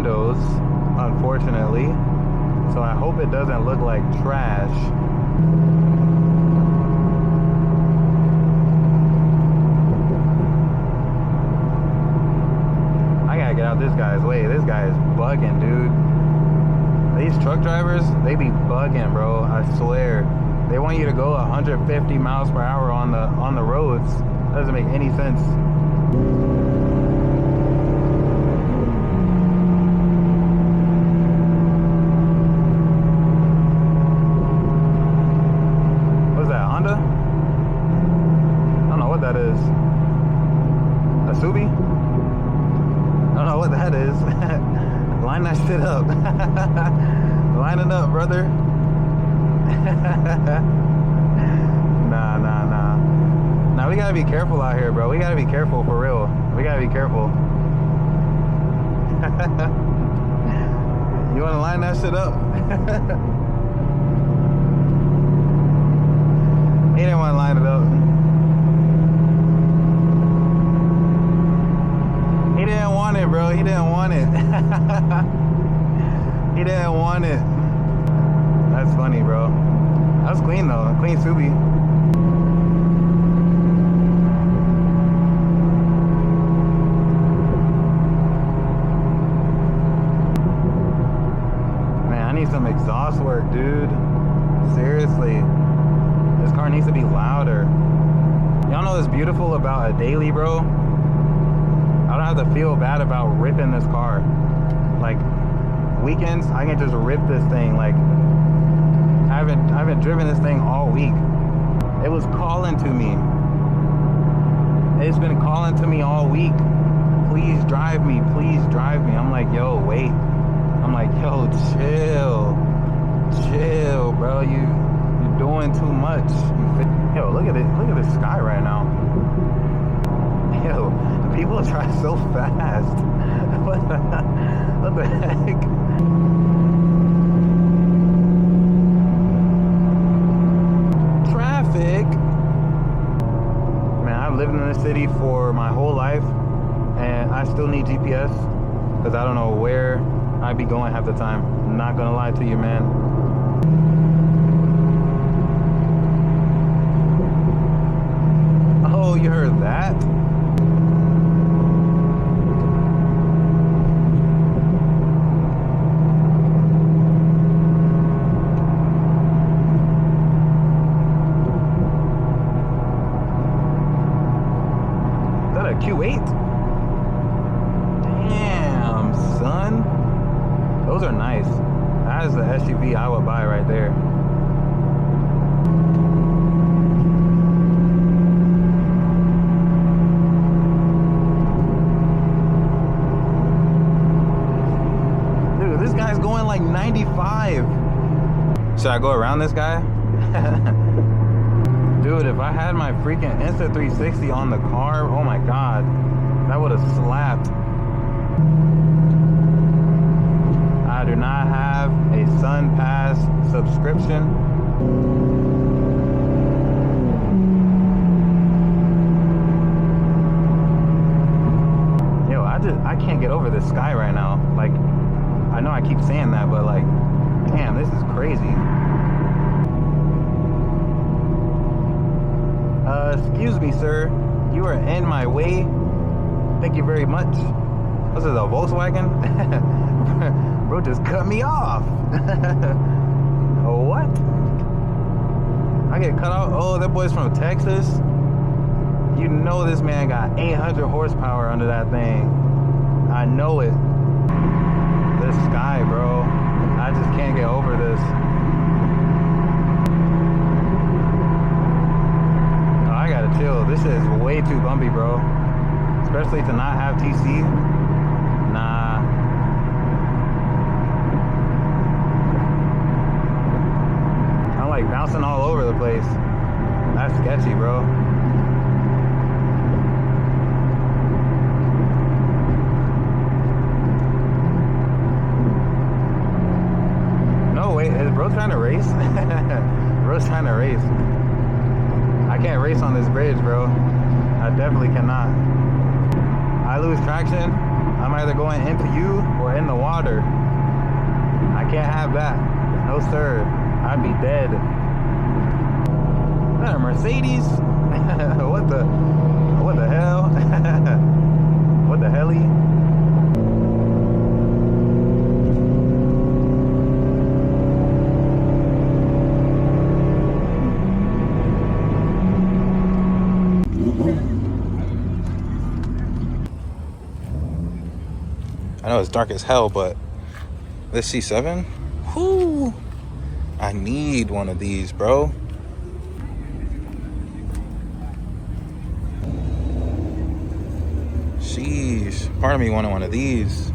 windows, unfortunately. So I hope it doesn't look like trash. I gotta get out this guy's way. This guy is bugging, dude. These truck drivers, they be bugging, bro. I swear. They want you to go 150 miles per hour on the roads. Doesn't make any sense. What's that, Honda? I don't know what that is. A Subi? I don't know what that is. Line that shit up. Line it up, brother. Nah. Now we gotta be careful out here, bro. We gotta be careful for real. We gotta be careful. You wanna line that shit up? He didn't wanna line it up. He didn't want it, bro. He didn't want it. He didn't want it. That's funny, bro. That's clean though. Clean Subi. Man, I need some exhaust work, dude. Seriously. This car needs to be louder. Y'all know what's beautiful about a daily, bro? I don't have to feel bad about ripping this car. Like, weekends, I can just rip this thing. Like, I haven't driven this thing all week. It was calling to me. It's been calling to me all week. Please drive me, please drive me. I'm like, yo, wait. I'm like, yo, chill, bro. You're doing too much. Yo, look at it. Look at the sky right now. Yo, people drive so fast. What the heck? Traffic. Man, I've lived in this city for my whole life, and I still need GPS because I don't know where I'd be going half the time. I'm not gonna lie to you, man. Oh, you heard that? Q8? Damn, son. Those are nice. That is the SUV I would buy right there. Dude, this guy's going like 95. Should I go around this guy? Dude, if I had my freaking Insta360 on the car, oh my god, that would have slapped. I do not have a Sun Pass subscription. Yo, I can't get over this sky right now. Like, I know I keep saying that, but like, damn, this is crazy. Excuse me, sir. You are in my way. Thank you very much. This is a Volkswagen? Bro just cut me off. Oh, what? I get cut off? Oh, that boy's from Texas? You know this man got 800 horsepower under that thing. I know it. This sky, bro. I just can't get over this. Chill. This is way too bumpy, bro. Especially to not have TC. Nah. I'm like bouncing all over the place. That's sketchy, bro. No, wait. Is bro trying to race? Bro's trying to race. I can't race on this bridge, bro. I definitely cannot. I lose traction, I'm either going into you or in the water. water. I can't have that. No sir, I'd be dead. Is that a Mercedes? What the hell? What the helly? I know it's dark as hell, but this C7, whoo, I need one of these, bro. Sheesh, part of me wanted one of these.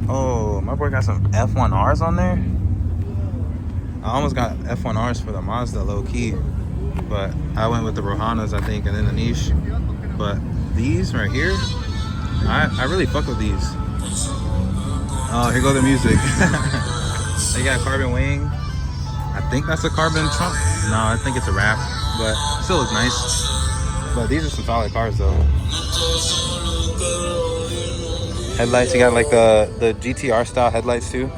Oh, my boy got some F1Rs on there. I almost got F1Rs for the Mazda low key, but I went with the Rohanas, I think, and then the niche. But these right here, I really fuck with these. Oh, here go the music. They got carbon wing. I think that's a carbon trunk. No, I think it's a wrap, but it still looks nice. But these are some solid cars though. Headlights, you got like the GTR style headlights too.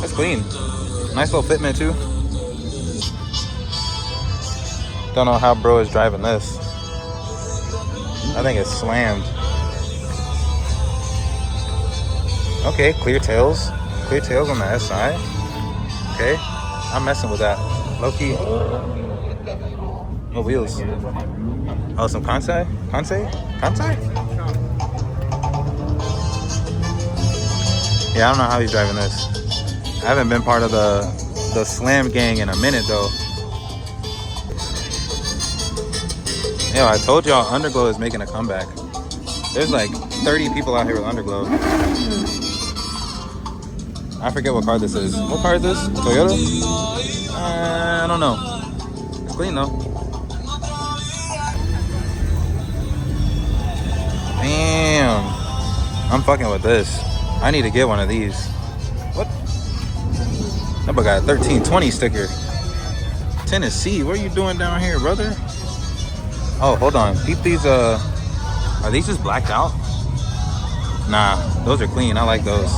That's clean. Nice little fitment too. Don't know how bro is driving this. I think it's slammed. Okay, clear tails. Clear tails on the SI. Okay, I'm messing with that. Low key. What wheels? Oh, some Kansai? Yeah, I don't know how he's driving this. I haven't been part of the slam gang in a minute though. Yo, I told y'all Underglow is making a comeback. There's like 30 people out here with Underglow. I forget what car this is. What car is this? Toyota? I don't know. It's clean though. Damn. I'm fucking with this. I need to get one of these. What? That boy got a 1320 sticker. Tennessee, what are you doing down here, brother? Oh, hold on. Peep these, are these just blacked out? Nah, those are clean. I like those.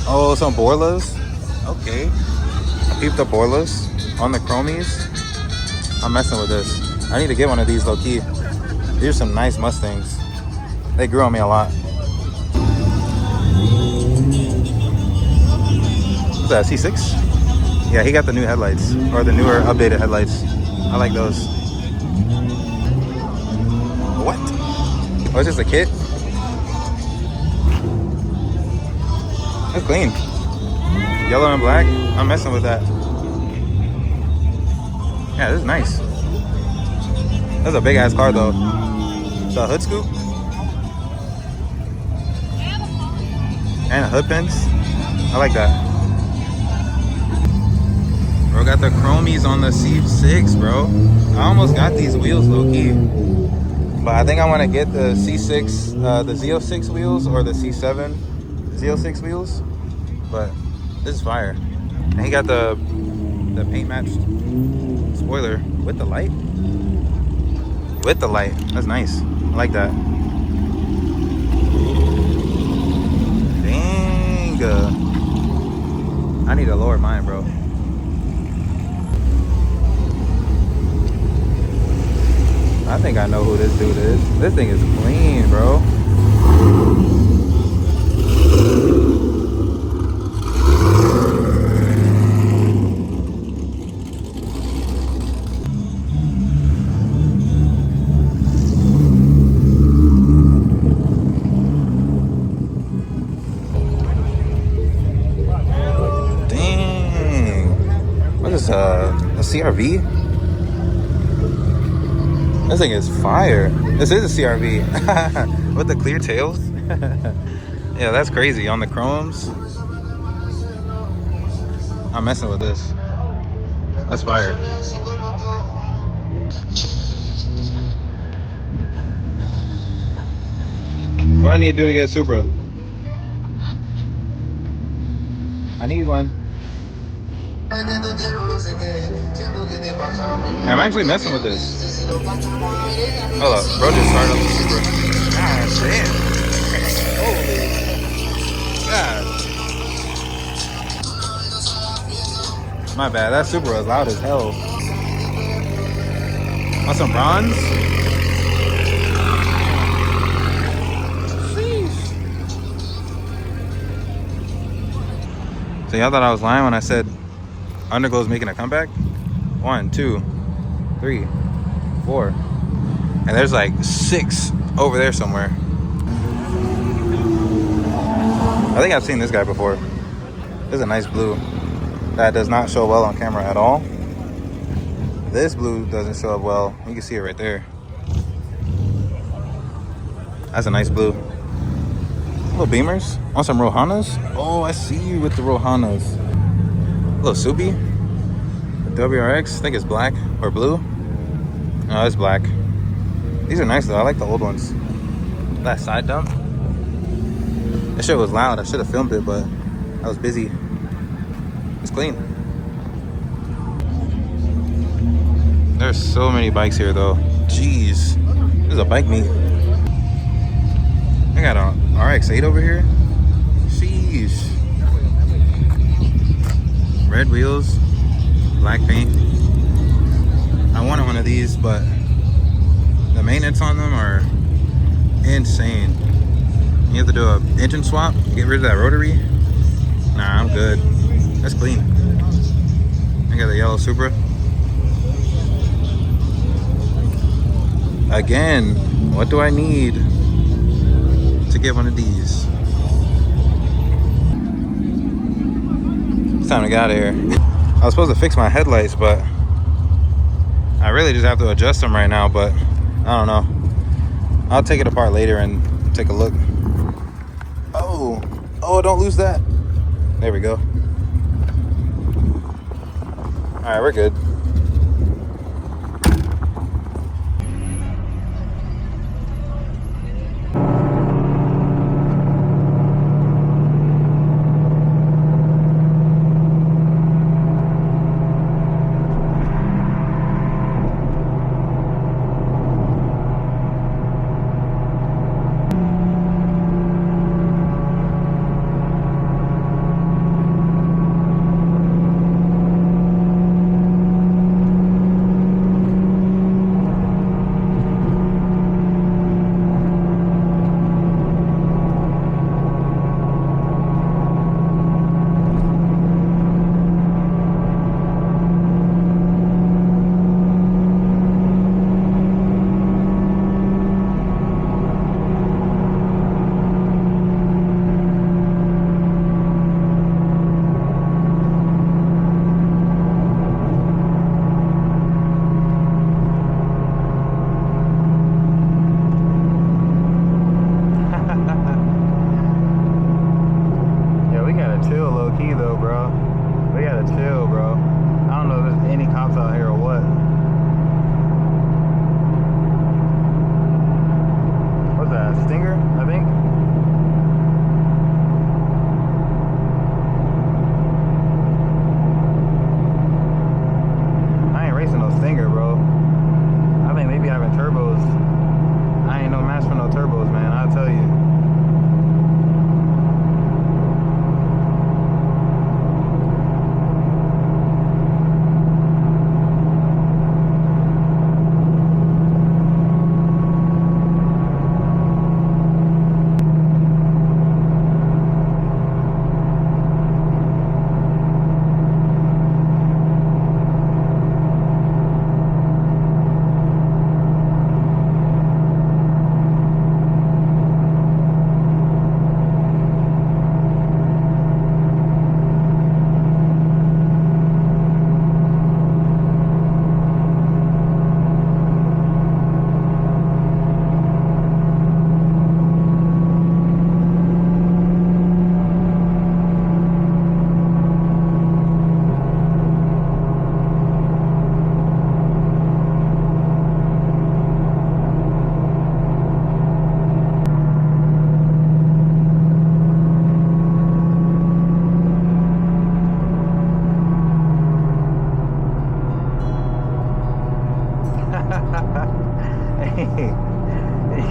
Oh, some Borlas. Okay. I peeped the Borlas on the chromies. I'm messing with this. I need to get one of these low key. These are some nice Mustangs. They grew on me a lot. What's that, C6? Yeah, he got the new headlights, or the newer updated headlights. I like those. What? Oh, it's just a kit? That's clean. Yellow and black. I'm messing with that. Yeah, this is nice. That's a big ass car though. It's a hood scoop. And hood pins. I like that. Bro got the chromies on the C6, bro. I almost got these wheels low key. But I think I want to get the C6, the Z06 wheels or the C7 Z06 wheels. But this is fire. And he got the paint matched spoiler with the light. With the light. That's nice. I like that. Dang. I need to lower mine, bro. I think I know who this dude is. This thing is clean, bro. Dang. What is a CRV? This thing is fire. This is a CRV. With the clear tails. Yeah, that's crazy. On the chromes. I'm messing with this. That's fire. What do I need to do to get a Supra? I need one. I'm actually messing with this. Hold up, bro just started up the Supra. God damn. Holy. God My bad. That Subaru is loud as hell. Want some bronze? So y'all thought I was lying when I said Underglow is making a comeback? 1, 2, 3, 4. And there's like 6 over there somewhere. I think I've seen this guy before. This is a nice blue. That does not show well on camera at all. This blue doesn't show up well. You can see it right there. That's a nice blue. Little Beamers. Want some Rohanas? Oh, I see you with the Rohanas. Little Subi. The WRX. I think it's black or blue. No, it's black. These are nice though. I like the old ones. That side dump. That shit was loud. I should have filmed it, but I was busy. It's clean. There's so many bikes here though. Jeez. This is a bike meet. I got a RX-8 over here. Sheesh. Red wheels. Black paint. I wanted one of these, but the maintenance on them are insane. You have to do an engine swap, get rid of that rotary. Nah, I'm good. That's clean. I got the yellow Supra. Again, what do I need to get one of these? It's time to get out of here. I was supposed to fix my headlights, but I really just have to adjust them right now, but I don't know. I'll take it apart later and take a look. Oh, don't lose that. There we go. All right, we're good.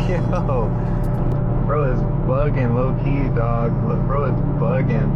Yo, bro is bugging low key, dog. Look, bro is bugging.